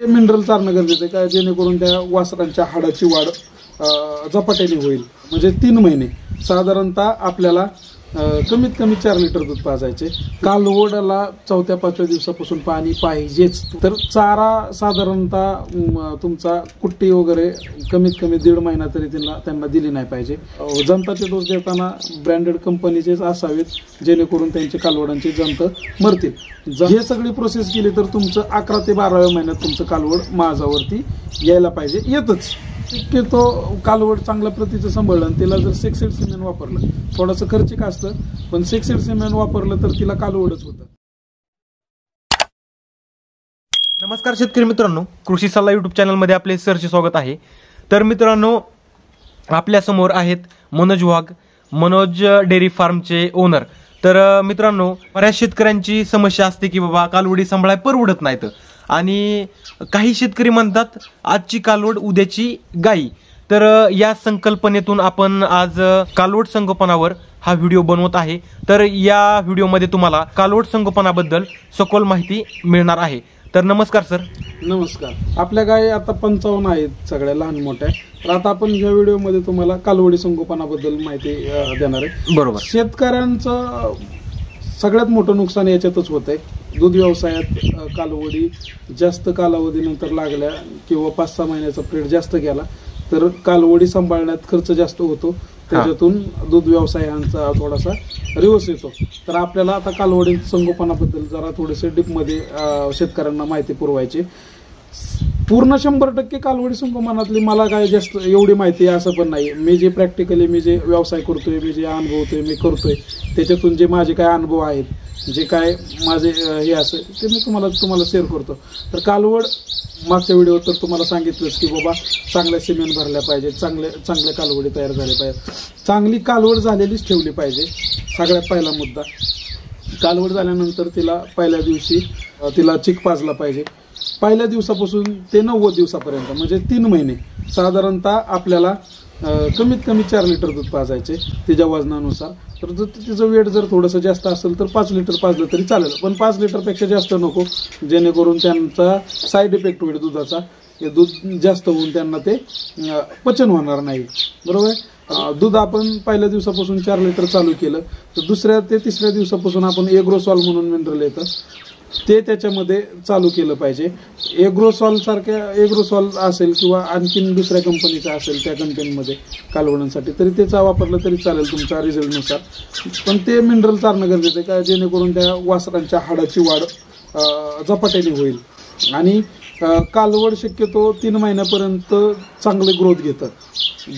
Mineral चारणं गरजेचं आहे का, जेणेकरून त्या वासरांच्या हाडाची वाढ झपाट्याने होईल. म्हणजे 3 महिने साधारणतः आपल्याला कमीत कमी 4 लिटर दूध पाजायचे. कालवडाला 4-5व्या दिवसापासून पाणी पाहिजेच. तर चारा साधारणतः तुमचा कुट्टी वगैरे कमीत कमी 1.5 महिना तरी त्यांना दिली नाही पाहिजे. जंताचे डोस देताना ब्रँडेड कंपनीचेच असावेत, जेणेकरून त्यांचे कालवडांचे जंत मरतील. हे सगळी प्रोसेस केली तर तुमचं 11 ते 12व्या महिन्यात तुमचं कालवड माझावरती यायला पाहिजे. येतच शक्यतो कालवड चांगल्या प्रतीचं सांभाळलं आणि तिला जर सेक्सेड सिमेंट वापरलं, थोडंसं खर्चिक असतं पण सेक्सेड सिमेंट वापरलं तर तिला कालवडच होतं. नमस्कार शेतकरी मित्रांनो, कृषी सल्ला यूट्यूब चॅनलमध्ये आपले सहर्ष स्वागत आहे. तर मित्रांनो, आपल्या समोर आहेत मनोज वाघ, मनोज डेअरी फार्मचे ओनर. तर मित्रांनो, बऱ्याच शेतकऱ्यांची समस्या असते की बाबा कालवडी सांभाळाय परवडत नाहीत आणि काही शेतकरी म्हणतात आजची कालवड उद्याची गाई. तर या संकल्पनेतून आपण आज कालवड संगोपनावर हा व्हिडिओ बनवत आहे. तर या व्हिडिओमध्ये तुम्हाला कालवड संगोपनाबद्दल सखोल माहिती मिळणार आहे. तर नमस्कार सर. नमस्कार. आपल्या गाई आता 55 आहेत, सगळ्या लहान मोठ्या. तर आता आपण या व्हिडिओमध्ये तुम्हाला कालवडी संगोपनाबद्दल माहिती देणार आहे. बरोबर. शेतकऱ्यांचं सगळ्यात मोठं नुकसान याच्यातच होत आहे. दूध व्यवसायात कालवडी जास्त कालावधीनंतर लागल्या किंवा 5-6 महिन्याचा पिरियड जास्त गेला तर कालवडी सांभाळण्यात खर्च जास्त होतो. त्याच्यातून दूध व्यवसायांचा थोडासा रिवर्स येतो. तर आपल्याला आता कालवडी संगोपनाबद्दल जरा थोडेसे डीपमध्ये शेतकऱ्यांना माहिती पुरवायची. पूर्ण 100% कालवडी संगोपनातली मला काय जास्त एवढी माहिती आहे असं पण नाही. मी जे प्रॅक्टिकली मी जे व्यवसाय करतोय, मी जे अनुभवतोय, मी करतोय, त्याच्यातून जे माझे काय अनुभव आहेत, जे काय माझे हे असेल ते मी तुम्हाला शेअर करतो. तर कालवड मागच्या व्हिडिओ तर तुम्हाला सांगितलंच की बाबा चांगल्या सिमेंट भरल्या पाहिजे, चांगल्या कालवडी तयार झाल्या पाहिजे, चांगली कालवड झालेलीच ठेवली पाहिजे. सगळ्यात पहिला मुद्दा. कालवड झाल्यानंतर तिला पहिल्या दिवशी तिला चिक पाजला पाहिजे. पहिल्या दिवसापासून ते 90 दिवसापर्यंत म्हणजे 3 महिने साधारणतः आपल्याला कमीत कमी 4 लिटर दूध पाजायचे तिच्या वजनानुसार. तर जर तिचं वेट जर थोडंसं जास्त असेल तर 5 लिटर पाजलं तरी चालेल, पण 5 लिटरपेक्षा जास्त नको, जेणेकरून त्यांचा साईड इफेक्ट होईल दुधाचा. हे दूध जास्त होऊन त्यांना ते पचन होणार नाही. बरोबर. दूध आपण पहिल्या दिवसापासून 4 लिटर चालू केलं तर 2ऱ्या ते 3ऱ्या दिवसापासून आपण एग्रोसॉल म्हणून मिनरल येतं ते त्याच्यामध्ये चालू केलं पाहिजे. एग्रोसॉल असेल किंवा आणखीन दुसऱ्या कंपनीचा असेल त्या कंटेनमध्ये कालवडांसाठी तरी त्याचा वापरलं तरी चालेल तुमच्या रिझल्टनुसार. पण ते मिनरल चारणं गरजेचं आहे का, जेणेकरून त्या वासरांच्या हाडाची वाढ झपाट्याने होईल. आणि कालवड शक्यतो 3 महिन्यापर्यंत चांगले ग्रोथ घेतं.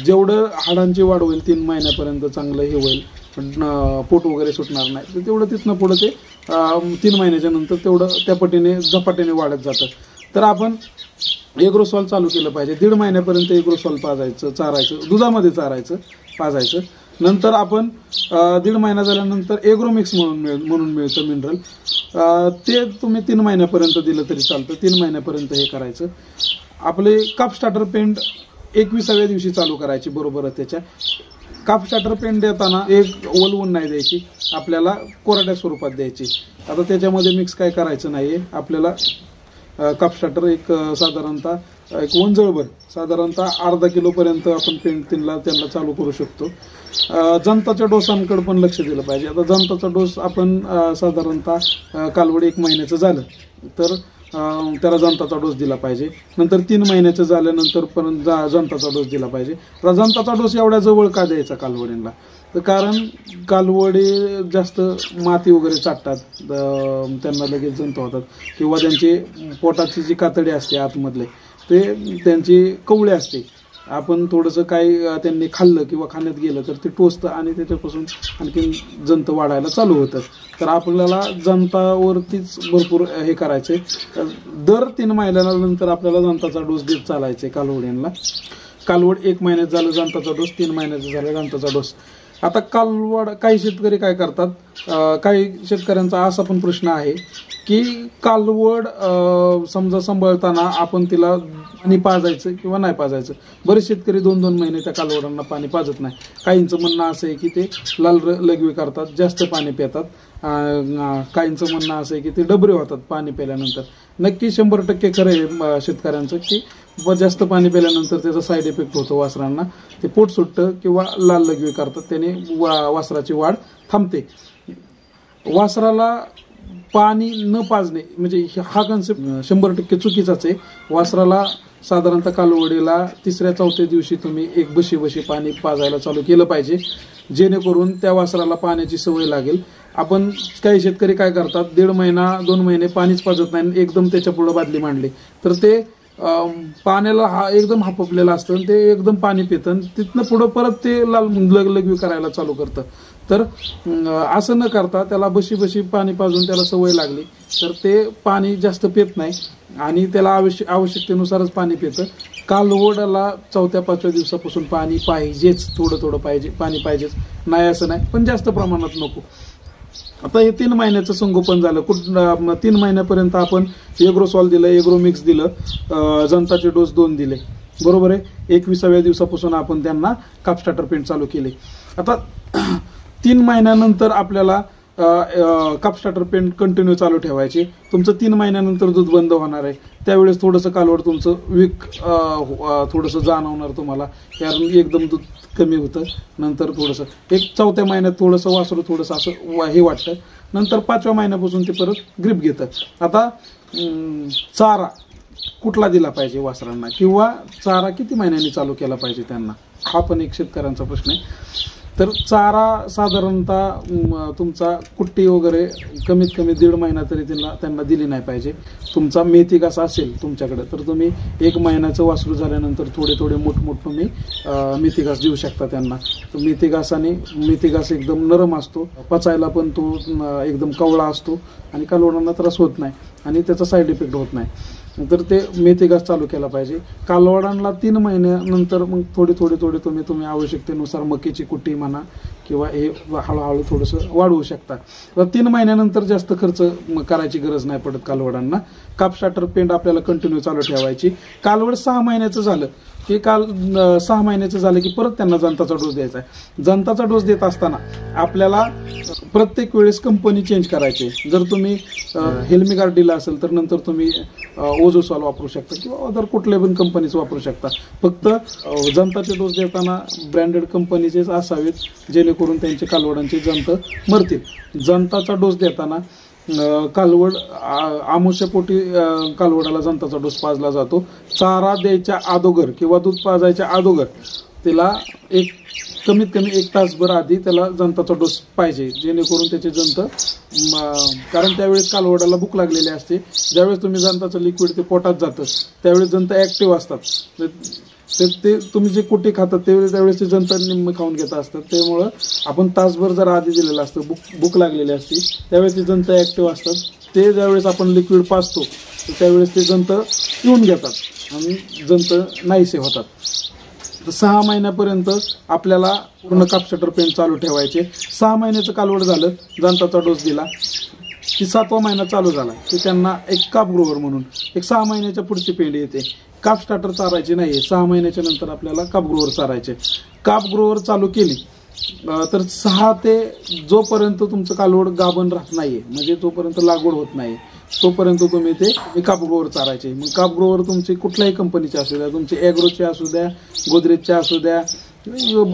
जेवढं हाडांची वाढ होईल 3 महिन्यापर्यंत चांगलं हे होईल, पोट वगैरे सुटणार नाही, तर तेवढं तिथनं पुढं ते 3 महिन्याच्या नंतर तेवढं त्या पटीने झपाट्याने वाढत जातं. तर आपण एग्रोसॉल चालू केलं पाहिजे. 1.5 महिन्यापर्यंत एग्रोसॉल पाजायचं, चारायचं, दुधामध्ये चारायचं, पाजायचं. नंतर आपण 1.5 महिना झाल्यानंतर एग्रोमिक्स म्हणून मिळतं मिनरल, ते तुम्ही 3 महिन्यापर्यंत दिलं तरी चालतं. 3 महिन्यापर्यंत हे करायचं. आपले काप स्टार्टर पेंट 21व्या दिवशी चालू करायची. बरोबर. त्याच्या काप स्टार्टर पेंट देताना एक ओलवून नाही द्यायची, आपल्याला कोरड्या स्वरूपात द्यायची. आता त्याच्यामध्ये मिक्स काय करायचं नाही आहे. आपल्याला काप स्टार्टर एक साधारणतः एक वंजळभर साधारणतः अर्धा किलोपर्यंत आपण पेंट त्यांना चालू करू शकतो. जंताच्या डोसांकडे पण लक्ष दिलं पाहिजे. आता जंताचा डोस आपण साधारणतः कालवड 1 महिन्याचं झालं तर त्याला जंताचा डोस दिला पाहिजे. नंतर 3 महिन्याचं झाल्यानंतर पण जंताचा डोस दिला पाहिजे. जंताचा डोस एवढ्या जवळ का द्यायचा कालवडींना, तर कारण कालवडी जास्त माती वगैरे चाटतात, त्यांना लगेच जंत होतात, किंवा त्यांची पोटाची जी कातडी असते आतमधले ते त्यांची कवळे असते. आपण थोडंसं काही त्यांनी खाल्लं किंवा खाण्यात गेलं तर ते टोचतं आणि त्याच्यापासून आणखीन जंत वाढायला चालू होतं. तर आपल्याला जंतावरतीच भरपूर हे करायचं आहे. दर 3 महिन्यानंतर आपल्याला जंताचा डोस देत चालायचा आहे कालवडींना. कालवड 1 महिन्यात झालं जंताचा डोस, 3 महिन्याचा झाला जंताचा डोस. आता कालवड काही शेतकरी काय करतात, काही शेतकऱ्यांचा असा पण प्रश्न आहे की कालवड समजा सांभाळताना आपण तिला पाणी पाजायचं किंवा नाही पाजायचं. बरेच शेतकरी 2-2 महिने त्या कालवडांना पाणी पाजत नाही. काहींचं म्हणणं असं आहे की ते लाल लघवी करतात, जास्त पाणी पितात. काहींचं म्हणणं असं आहे की ते डबरे होतात पाणी पिल्यानंतर. नक्की 100% खरं आहे शेतकऱ्यांचं की जास्त पाणी पिल्यानंतर त्याचा साईड इफेक्ट होतो वासरांना. ते पोट सुटतं किंवा लाल लघवी करतात, त्याने वासराची वाढ थांबते. वासराला पाणी न पाजणे म्हणजे हा कन्सेप्ट 100% चुकीचाच आहे. वासराला साधारणतः कालवडीला 3-4 दिवशी तुम्ही एक बशी पाणी पाजायला चालू केलं पाहिजे, जेणेकरून त्या वासराला पाण्याची सवय लागेल. आपण काही शेतकरी काय करतात, 1.5 महिना 2 महिने पाणीच पाजत नाही, एकदम त्याच्या पुढे बादली मांडली तर ते पाण्याला एकदम हापपलेलं असतं, ते एकदम पाणी पितं, तिथनं पुढं परत ते लाल लघवी करायला चालू करतं. तर असं न करता त्याला बशी पाणी पाजून त्याला सवय लागली तर ते पाणी जास्त पित नाही आणि त्याला आवश्यकतेनुसारच पाणी पितं. कालवडाला 4-5 दिवसापासून पाणी पाहिजेच, थोडं पाहिजे पाणी पाहिजेच, नाही असं नाही, पण जास्त प्रमाणात नको. आता हे 3 महिन्याचं संगोपन झालं. 3 महिन्यापर्यंत आपण एग्रोसॉल दिलं, एग्रोमिक्स दिलं, जंताचे डोस 2 दिले, बरोबर आहे. 21व्या दिवसापासून आपण त्यांना काप स्टार्टर पेंट चालू केले. आता 3 महिन्यानंतर आपल्याला काप स्टार्टर पेंट कंटिन्यू चालू ठेवायचे. तुमचं 3 महिन्यानंतर दूध बंद होणार आहे, त्यावेळेस थोडंसं कालवड तुमचं वीक थोडंसं जाणवणार तुम्हाला, कारण एकदम दूध कमी होतं. नंतर थोडंसं 4थ्या महिन्यात थोडंसं वासरू थोडंसं असं हे वाटतं. नंतर 5व्या महिन्यापासून ते परत ग्रीप घेतं. आता चारा कुठला दिला पाहिजे वासरांना किंवा चारा किती महिन्यांनी चालू केला पाहिजे त्यांना, हा पण एक शेतकऱ्यांचा प्रश्न आहे. तर चारा साधारणतः तुमचा कुट्टी वगैरे कमीत कमी 1.5 महिना तरी त्यांना दिली नाही पाहिजे. तुमचा मेथी घास असेल तुमच्याकडे तर तुम्ही 1 महिन्याचं वासरू झाल्यानंतर थोडे मोठ तुम्ही मेथी घास देऊ शकता त्यांना. तर मेथी घास एकदम नरम असतो, पचायला पण तो एकदम कवळा असतो आणि कालवडांना त्रास होत नाही आणि त्याचा साईड इफेक्ट होत नाही. तर ते मेथी घास चालू केला पाहिजे. कालवडांना 3 महिन्यानंतर मग थोडे तुम्ही आवश्यकतेनुसार मकीची कुट्टी म्हणा किंवा हे हळूहळू थोडंसं वाढवू शकता. तर 3 महिन्यानंतर जास्त खर्च करायची गरज नाही पडत कालवडांना. काप स्टार्टर पेंट आपल्याला कंटिन्यू चालू ठेवायची. कालवड 6 महिन्याचं झालं की 6 महिन्याचं झालं की परत त्यांना जंताचा डोस द्यायचा आहे. जंताचा डोस देत असताना आपल्याला प्रत्येक वेळेस कंपनी चेंज करायची. जर तुम्ही हेल्मिगार्ड दिला असेल तर नंतर तुम्ही ओझोसॉल वापरू शकता किंवा अदर कुठल्या पण कंपनीचं वापरू शकता. फक्त जंताचे डोस देताना ब्रँडेड कंपनीचेच असावेत, जेणेकरून त्यांचे कालवडांचे जंत मरतील. जंताचा डोस देताना कालवड आमुष्यापोटी कालवडाला जंताचा डोस पाजला जातो. चारा द्यायच्या अगोदर किंवा दूध पाजायच्या अगोदर तिला कमीत कमी 1 तासभर आधी त्याला जंताचा डोस पाहिजे, जेणेकरून त्याचे जंत, कारण त्यावेळेस कालवडाला भूक लागलेली असते. ज्यावेळेस तुम्ही जंताचं लिक्विड ते पोटात जातं त्यावेळेस जंत ॲक्टिव्ह असतात. ते तुम्ही जे कुट्टी खातात त्यावेळेस ते जंत निम्म खाऊन घेत असतात. त्यामुळं आपण तासभर जर आधी दिलेलं असतं, भूक लागलेली असते, त्यावेळेस ते जंत ॲक्टिव्ह असतात. ते ज्यावेळेस आपण लिक्विड पाजतो त्यावेळेस ते जंत पिऊन घेतात आणि जंत नाहीसे होतात. तर 6 महिन्यापर्यंत आपल्याला पूर्ण काप स्टार्टर पेंट चालू ठेवायचे. 6 महिन्याचं कालवड झालं, जंताचा डोस दिला की 7वा महिना चालू झाला की त्यांना एक काप ग्रोवर म्हणून 6 महिन्याच्या पुढची पेंडी येते. काप स्टार्टर चारायची नाही, 6 महिन्याच्या नंतर आपल्याला काप ग्रोवर चारायचे. काप ग्रोवर चालू केली तर 6 ते जोपर्यंत तुमचं कालवड गाभण राहत नाहीये, म्हणजे जोपर्यंत लागवड होत नाही तोपर्यंत तुम्ही ते काप ग्रोवर चारायचे. मग काप ग्रोवर तुमची कुठल्याही कंपनीचे असू द्या, तुमचे ॲग्रोचे असू द्या, गोदरेजचे असू द्या,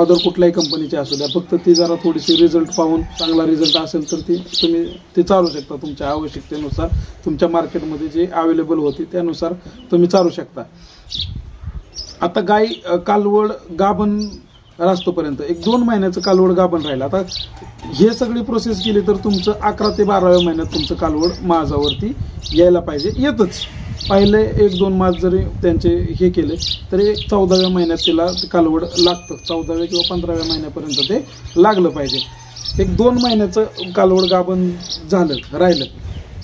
अदर कुठल्याही कंपनीचे असू द्या, फक्त ती जरा थोडीशी रिझल्ट पाहून चांगला रिझल्ट असेल तर तुम्ही ते चालू शकता. तुमच्या आवश्यकतेनुसार तुमच्या मार्केटमध्ये जे अवेलेबल होती त्यानुसार तुम्ही चालू शकता. आता गाय कालवड गाभण रास्तोपर्यंत 1-2 महिन्याचं कालवड गाभण राहिलं. आता हे सगळी प्रोसेस केली तर तुमचं 11 ते 12व्या महिन्यात तुमचं कालवड माझावरती यायला पाहिजे. येतच पहिले 1-2 मास जरी त्यांचे हे केले तरी 14व्या महिन्यात तिला कालवड लागतं. 14व्या किंवा 15व्या महिन्यापर्यंत ते लागलं पाहिजे. 1-2 महिन्याचं कालवड गाभण राहिलं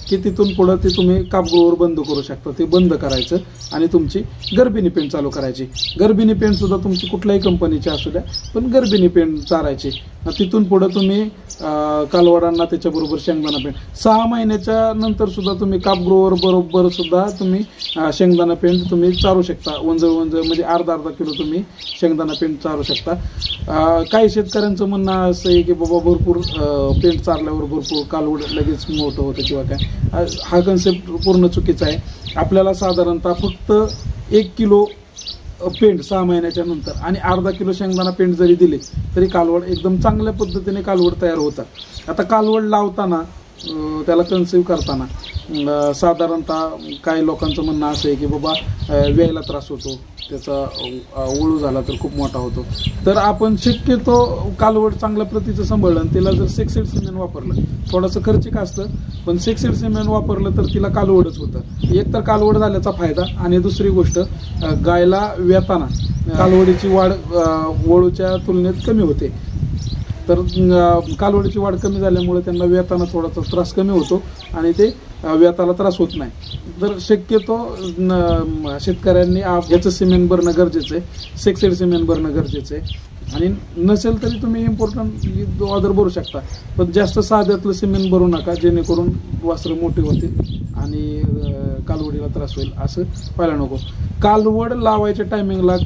की तिथून पुढं ते तुम्ही काप ग्रोवर बंद करू शकता. ते बंद करायचं आणि तुमची गर्भिणी पेंड चालू करायची. गर्भिणी पेंड सुद्धा तुमची कुठल्याही कंपनीची असू द्या, पण गर्भिणी पेंड चारायची. तिथून पुढं तुम्ही कालवडांना त्याच्याबरोबर शेंगदाणा पेंड 6 महिन्याच्या नंतर सुद्धा तुम्ही काप ग्रोवर बरोबर सुद्धा तुम्ही शेंगदाणा पेंड तुम्ही चारू शकता. वंजळ म्हणजे अर्धा किलो तुम्ही शेंगदाणा पेंड चारू शकता. काही शेतकऱ्यांचं म्हणणं असं आहे की बाबा भरपूर पेंड चारल्यावर भरपूर कालवड लगेच मोठं होतं किंवा काय. हा कन्सेप्ट पूर्ण चुकीचा आहे. आपल्याला साधारणतः फक्त 1 किलो पेंड 6 महिन्याच्या नंतर आणि अर्धा किलो शेंगदाणा पेंड जरी दिले तरी कालवड एकदम चांगल्या पद्धतीने कालवड तयार होतात. आता कालवड लावताना त्याला कन्सिव्ह करताना साधारणतः काही लोकांचं म्हणणं असं आहे की बाबा व्यायला त्रास होतो, त्याचा वळू झाला तर खूप मोठा होतो. तर आपण शक्यतो कालवड चांगल्या प्रतीचं सांभाळलं आणि तिला जर सेक्सेड सिमेंट वापरलं, थोडंसं खर्चिक असतं पण सेक्सेड सिमेंट वापरलं तर तिला कालवडच होतं. एक तर कालवड झाल्याचा फायदा आणि दुसरी गोष्ट गायला वेताना कालवडीची वाढ वळूच्या तुलनेत कमी होते. तर कालवडीची वाढ कमी झाल्यामुळे त्यांना वेताना थोडासा त्रास कमी होतो आणि ते वेताला त्रास होत नाही. तर शक्यतो शेतकऱ्यांनी याचं सिमेंट भरणं गरजेचं आहे, सेक्सेड सिमेंट भरणं गरजेचं आहे. आणि नसेल तरी तुम्ही इम्पॉर्टंट ऑर्डर भरू शकता, पण जास्त साध्यातलं सिमेंट भरू नका जेणेकरून वासरं मोठी होतील आणि कालवडीला त्रास होईल असं व्हायला नको. कालवड लावायच्या टायमिंगला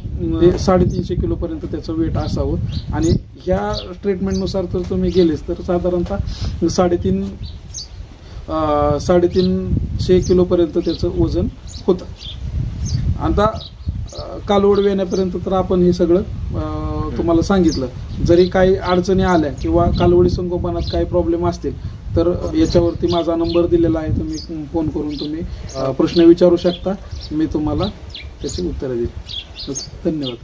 350 किलोपर्यंत त्याचं वेट असावं आणि ह्या ट्रीटमेंटनुसार जर तुम्ही गेलेच तर साधारणतः 350 किलोपर्यंत त्याचं वजन होतं. आता कालवड वेण्यापर्यंत तर आपण हे सगळं तुम्हाला सांगितलं. जरी काही अडचणी आल्या किंवा कालवडी संगोपनात काही प्रॉब्लेम असतील तर याच्यावरती माझा नंबर दिलेला आहे, तुम्ही फोन करून तुम्ही प्रश्न विचारू शकता, मी तुम्हाला त्याची उत्तरं देईन. धन्यवाद.